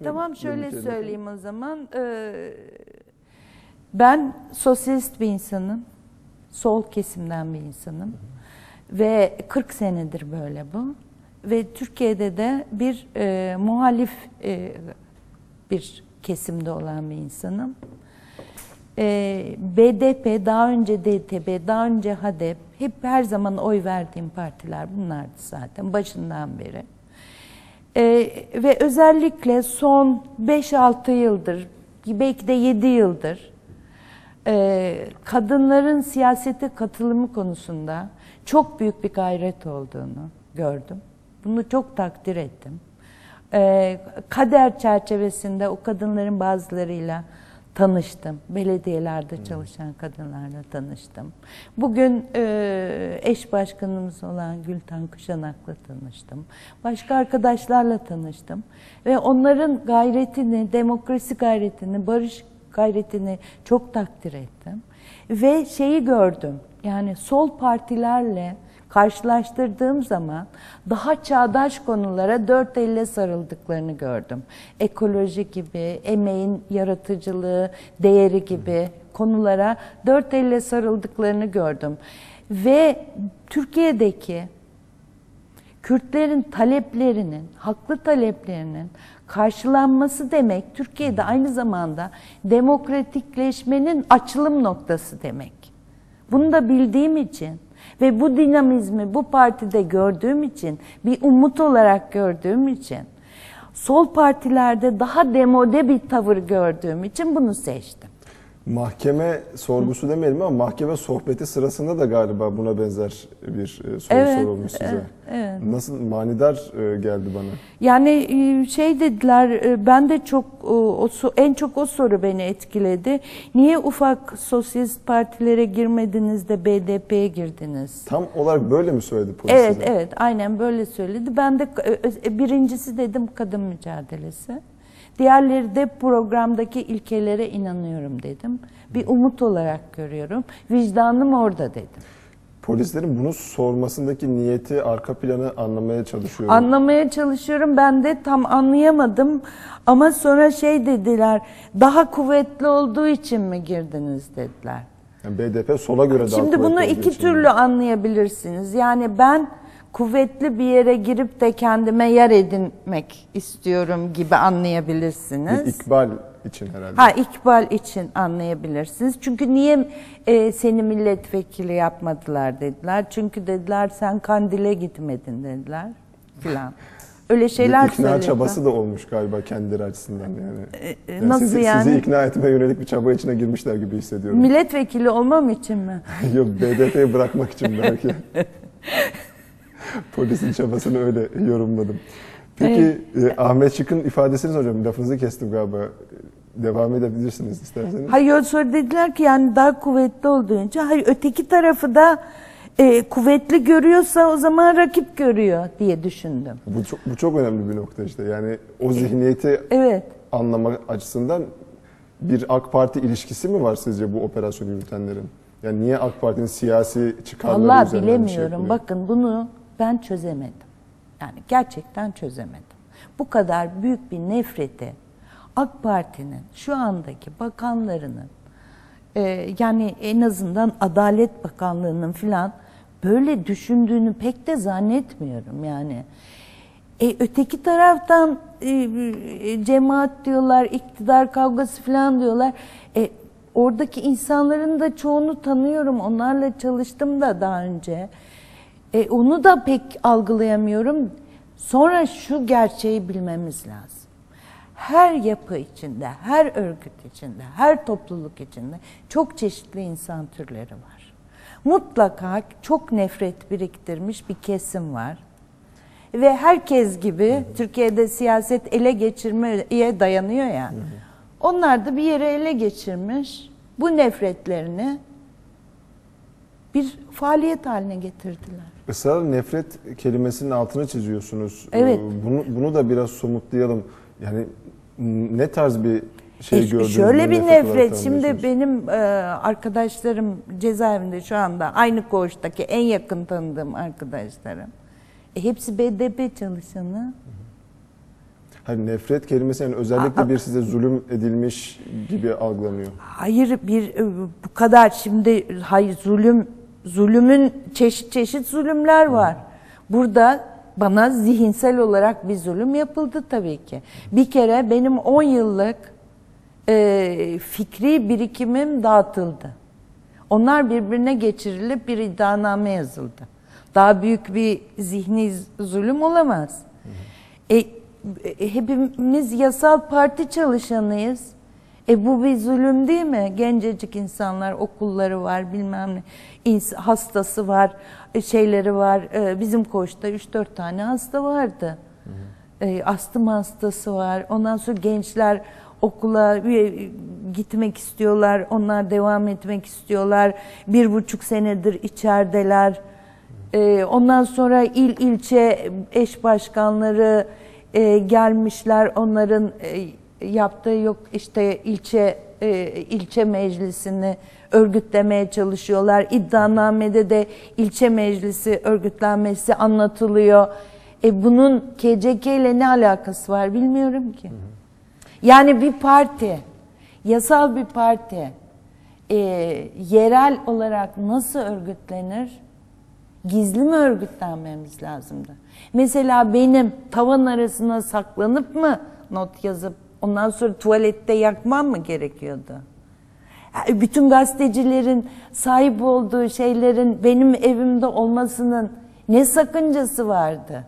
Tamam, şöyle söyleyeyim o zaman. Ben sosyalist bir insanım. Sol kesimden bir insanım. Ve 40 senedir böyle bu. Ve Türkiye'de de bir muhalif bir kesimde olan bir insanım. BDP, daha önce DTP, daha önce HADEP, hep her zaman oy verdiğim partiler bunlardı zaten başından beri. Ve özellikle son 5-6 yıldır, belki de 7 yıldır kadınların siyasete katılımı konusunda çok büyük bir gayret olduğunu gördüm. Bunu çok takdir ettim. Kader çerçevesinde o kadınların bazılarıyla tanıştım. Belediyelerde çalışan kadınlarla tanıştım. Bugün eş başkanımız olan Gülten Kuşanak'la tanıştım. Başka arkadaşlarla tanıştım. Ve onların gayretini, demokrasi gayretini, barış gayretini çok takdir ettim. Ve şeyi gördüm, yani sol partilerle karşılaştırdığım zaman daha çağdaş konulara dört elle sarıldıklarını gördüm. Ekoloji gibi, emeğin yaratıcılığı, değeri gibi konulara dört elle sarıldıklarını gördüm. Ve Türkiye'deki Kürtlerin taleplerinin, haklı taleplerinin karşılanması demek, Türkiye'de aynı zamanda demokratikleşmenin açılım noktası demek. Bunu da bildiğim için ve bu dinamizmi bu partide gördüğüm için, bir umut olarak gördüğüm için, sol partilerde daha demode bir tavır gördüğüm için bunu seçtim. Mahkeme sorgusu demeyelim ama mahkeme sohbeti sırasında da galiba buna benzer bir soru sorulmuş size. Evet. Nasıl manidar geldi bana? Yani şey dediler, ben de çok en çok o soru beni etkiledi. Niye ufak sosyalist partilere girmediniz de BDP'ye girdiniz? Tam olarak böyle mi söyledi polis Evet, size? evet, aynen böyle söyledi. Ben de birincisi dedim kadın mücadelesi. Diğerleri de programdaki ilkelere inanıyorum dedim. Bir umut olarak görüyorum. Vicdanım orada dedim. Polislerin bunu sormasındaki niyeti, arka planı anlamaya çalışıyorum. Anlamaya çalışıyorum. Ben de tam anlayamadım. Ama sonra şey dediler, daha kuvvetli olduğu için mi girdiniz dediler. Yani BDP sola göre daha Şimdi kuvvetli bunu olduğu iki için türlü anlayabilirsiniz. Yani ben kuvvetli bir yere girip de kendime yer edinmek istiyorum gibi anlayabilirsiniz. Bir ikbal için herhalde. Ha, ikbal için anlayabilirsiniz. Çünkü niye seni milletvekili yapmadılar dediler. Çünkü dediler sen Kandil'e gitmedin dediler filan. Öyle şeyler bir ikna söylediler. çabası da olmuş galiba kendileri açısından yani. Nasıl yani? Sizi ikna etmeye yönelik bir çaba içine girmişler gibi hissediyorum. Milletvekili olmam için mi? Yok, BDP'yi bırakmak için belki. Polisin çabasını öyle yorumladım. Peki Ahmet Şık'ın ifadesini hocam, lafınızı kestim galiba. Devam edebilirsiniz isterseniz. Hayır, sonra dediler ki yani daha kuvvetli olduğu için. Hayır, öteki tarafı da kuvvetli görüyorsa o zaman rakip görüyor diye düşündüm. Bu çok önemli bir nokta işte. Yani o zihniyeti anlama açısından bir AK Parti ilişkisi mi var sizce bu operasyonu yürütenlerin? Yani niye AK Parti'nin siyasi çıkarları Vallahi üzerinden bilemiyorum. bir şey Bakın bunu ben çözemedim. Yani gerçekten çözemedim. Bu kadar büyük bir nefreti AK Parti'nin şu andaki bakanlarının yani en azından Adalet Bakanlığı'nın filan böyle düşündüğünü pek de zannetmiyorum yani. Öteki taraftan cemaat diyorlar, iktidar kavgası falan diyorlar. Oradaki insanların da çoğunu tanıyorum. Onlarla çalıştım da daha önce. Onu da pek algılayamıyorum. Sonra şu gerçeği bilmemiz lazım. Her yapı içinde, her örgüt içinde, her topluluk içinde çok çeşitli insan türleri var. Mutlaka çok nefret biriktirmiş bir kesim var. Ve herkes gibi Türkiye'de siyaset ele geçirmeye dayanıyor ya. Onlar da bir yere ele geçirmiş. Bu nefretlerini bir faaliyet haline getirdiler. Israrla nefret kelimesinin altını çiziyorsunuz. Evet. Bunu da biraz somutlayalım. Yani ne tarz bir şey gördünüz? Şöyle bir nefret. Şimdi benim arkadaşlarım cezaevinde şu anda aynı koğuştaki en yakın tanıdığım arkadaşlarım. Hepsi BDP çalışanı. Hani nefret kelimesi yani özellikle bir size zulüm edilmiş gibi algılanıyor. Hayır, bu kadar şimdi, hayır, zulümün çeşit çeşit zulümler var. Burada bana zihinsel olarak bir zulüm yapıldı tabii ki. Bir kere benim 10 yıllık fikri birikimim dağıtıldı. Onlar birbirine geçirilip bir iddianame yazıldı. Daha büyük bir zihni zulüm olamaz. Hepimiz yasal parti çalışanıyız. Bu bir zulüm değil mi? Gencecik insanlar, okulları var, bilmem ne, hastası var, şeyleri var. Bizim koğuşta 3-4 tane hasta vardı. Astım hastası var. Ondan sonra gençler okula gitmek istiyorlar, onlar devam etmek istiyorlar. 1,5 senedir içerideler. Ondan sonra ilçe eş başkanları gelmişler, onların yaptığı yok işte ilçe meclisini örgütlemeye çalışıyorlar. İddianamede de ilçe meclisi örgütlenmesi anlatılıyor. Bunun KCK ile ne alakası var bilmiyorum ki. Yani bir parti, yasal bir parti yerel olarak nasıl örgütlenir? Gizli mi örgütlenmemiz lazımdı? Mesela benim tavan arasına saklanıp mı not yazıp ondan sonra tuvalette yakmam mı gerekiyordu? Bütün gazetecilerin sahip olduğu şeylerin benim evimde olmasının ne sakıncası vardı?